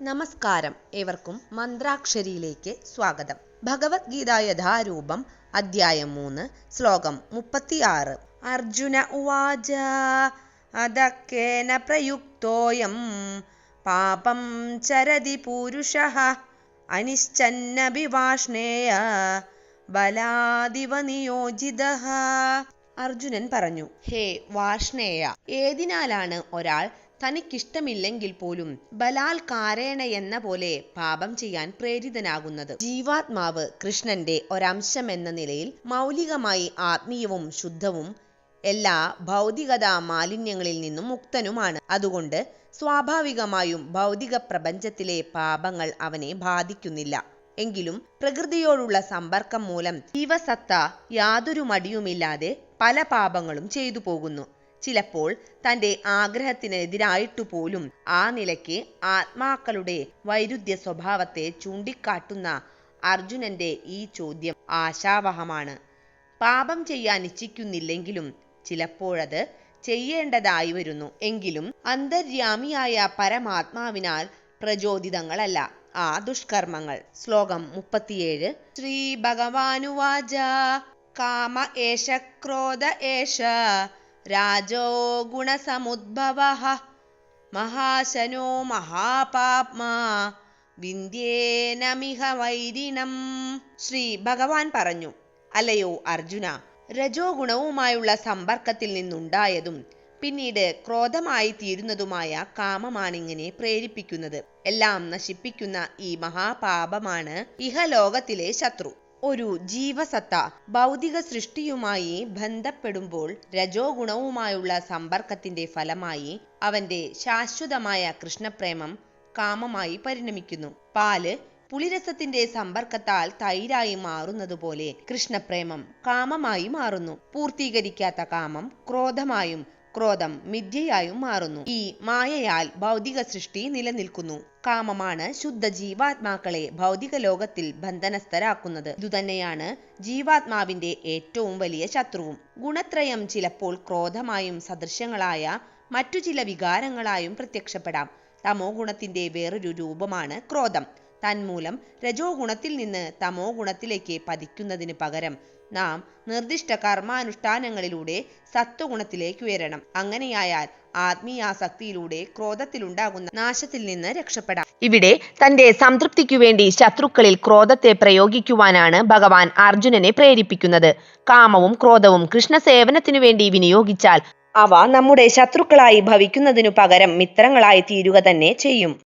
നമസ്കാരം. ഏവർക്കും മന്ത്രാക്ഷരിയിലേക്ക് സ്വാഗതം. ഭഗവത്ഗീത യഥാരൂപം അധ്യായം 3 ശ്ലോകം 36. അർജുന ഉവാച അദക്കേന പ്രയുക്തോയം പാപം ചരതി പൂരുഷഃ അനിശ്ചന്നഭിവാഷ്ണേയ ബലാദിവ നിയോജിതഃ. അർജുനൻ പറഞ്ഞു, ഹേ വാഷ്ണേയ, ഏതിനാലാണ് ഒരാൾ തനിക്കിഷ്ടമില്ലെങ്കിൽ പോലും ബലാൽക്കാരേണ എന്ന പോലെ പാപം ചെയ്യാൻ പ്രേരിതനാകുന്നത്? ജീവാത്മാവ് കൃഷ്ണന്റെ ഒരംശമെന്ന നിലയിൽ മൗലികമായി ആത്മീയവും ശുദ്ധവും എല്ലാ ഭൗതികതാ മാലിന്യങ്ങളിൽ നിന്നും മുക്തനുമാണ്. അതുകൊണ്ട് സ്വാഭാവികമായും ഭൗതിക പ്രപഞ്ചത്തിലെ പാപങ്ങൾ അവനെ ബാധിക്കുന്നില്ല. എങ്കിലും പ്രകൃതിയോടുള്ള സമ്പർക്കം മൂലം ജീവസത്ത യാതൊരു മടിയുമില്ലാതെ പല പാപങ്ങളും ചെയ്തു പോകുന്നു. ചിലപ്പോൾ തന്റെ ആഗ്രഹത്തിനെതിരായിട്ടു പോലും. ആ നിലയ്ക്ക് ആത്മാക്കളുടെ വൈരുദ്ധ്യ സ്വഭാവത്തെ ചൂണ്ടിക്കാട്ടുന്ന അർജുനന്റെ ഈ ചോദ്യം ആശാവഹമാണ്. പാപം ചെയ്യാൻ ഇച്ഛിക്കുന്നില്ലെങ്കിലും ചിലപ്പോഴത് ചെയ്യേണ്ടതായി വരുന്നു. എങ്കിലും അന്തര്യാമിയായ പരമാത്മാവിനാൽ പ്രചോദിതങ്ങളല്ല ആ ദുഷ്കർമ്മങ്ങൾ. ശ്ലോകം 37. ശ്രീ ഭഗവാനുവാച കാമ ഏഷ ക്രോധ ഏഷ രാജോ ഗുണസമുദ്ഭവഃ മഹാശനോ മഹാപാപ്മാ വിന്ധ്യേനമിഹ വൈരിണം. ശ്രീ ഭഗവാൻ പറഞ്ഞു, അല്ലയോ അർജുന, രജോ ഗുണവുമായുള്ള സമ്പർക്കത്തിൽ നിന്നുണ്ടായതും പിന്നീട് ക്രോധമായി തീരുന്നതുമായ കാമമാണിങ്ങനെ പ്രേരിപ്പിക്കുന്നത്. എല്ലാം നശിപ്പിക്കുന്ന ഈ മഹാപാപമാണ് ഇഹലോകത്തിലെ ശത്രു. ഒരു ജീവസത്ത ഭൗതിക സൃഷ്ടിയുമായി ബന്ധപ്പെടുമ്പോൾ രജോ ഗുണവുമായുള്ള സമ്പർക്കത്തിന്റെ ഫലമായി അവന്റെ ശാശ്വതമായ കൃഷ്ണപ്രേമം കാമമായി പരിണമിക്കുന്നു. പാല് പുളിരസത്തിന്റെ സമ്പർക്കത്താൽ തൈരായി മാറുന്നതുപോലെ കൃഷ്ണപ്രേമം കാമമായി മാറുന്നു. പൂർത്തീകരിക്കാത്ത കാമം ക്രോധമായും ക്രോധം മിഥ്യയായും മാറുന്നു. ഈ മായയാൽ ഭൗതിക സൃഷ്ടി നിലനിൽക്കുന്നു. കാമമാണ് ശുദ്ധ ജീവാത്മാക്കളെ ഭൗതിക ലോകത്തിൽ ബന്ധനസ്ഥരാക്കുന്നത്. ഇതുതന്നെയാണ് ജീവാത്മാവിന്റെ ഏറ്റവും വലിയ ശത്രുവും. ഗുണത്രയം ചിലപ്പോൾ ക്രോധമായും സദൃശ്യങ്ങളായ മറ്റു ചില വികാരങ്ങളായും പ്രത്യക്ഷപ്പെടാം. തമോ ഗുണത്തിന്റെ വേറൊരു രൂപമാണ് ക്രോധം. തന്മൂലം രജോ ഗുണത്തിൽ നിന്ന് തമോ ഗുണത്തിലേക്ക് പതിക്കുന്നതിന് പകരം നാം നിർദ്ദിഷ്ട കർമാനുഷ്ഠാനങ്ങളിലൂടെ സത്വഗുണത്തിലേക്ക് ഉയരണം. അങ്ങനെയായാൽ ആത്മീയാസക്തിയിലൂടെ ക്രോധത്തിലുണ്ടാകുന്ന നാശത്തിൽ നിന്ന് രക്ഷപ്പെടാം. ഇവിടെ തന്റെ സംതൃപ്തിക്കു വേണ്ടി ശത്രുക്കളിൽ ക്രോധത്തെ പ്രയോഗിക്കുവാനാണ് ഭഗവാൻ അർജുനനെ പ്രേരിപ്പിക്കുന്നത്. കാമവും ക്രോധവും കൃഷ്ണസേവനത്തിനു വേണ്ടി വിനിയോഗിച്ചാൽ അവ നമ്മുടെ ശത്രുക്കളായി ഭവിക്കുന്നതിനു പകരം മിത്രങ്ങളായി തീരുക തന്നെ ചെയ്യും.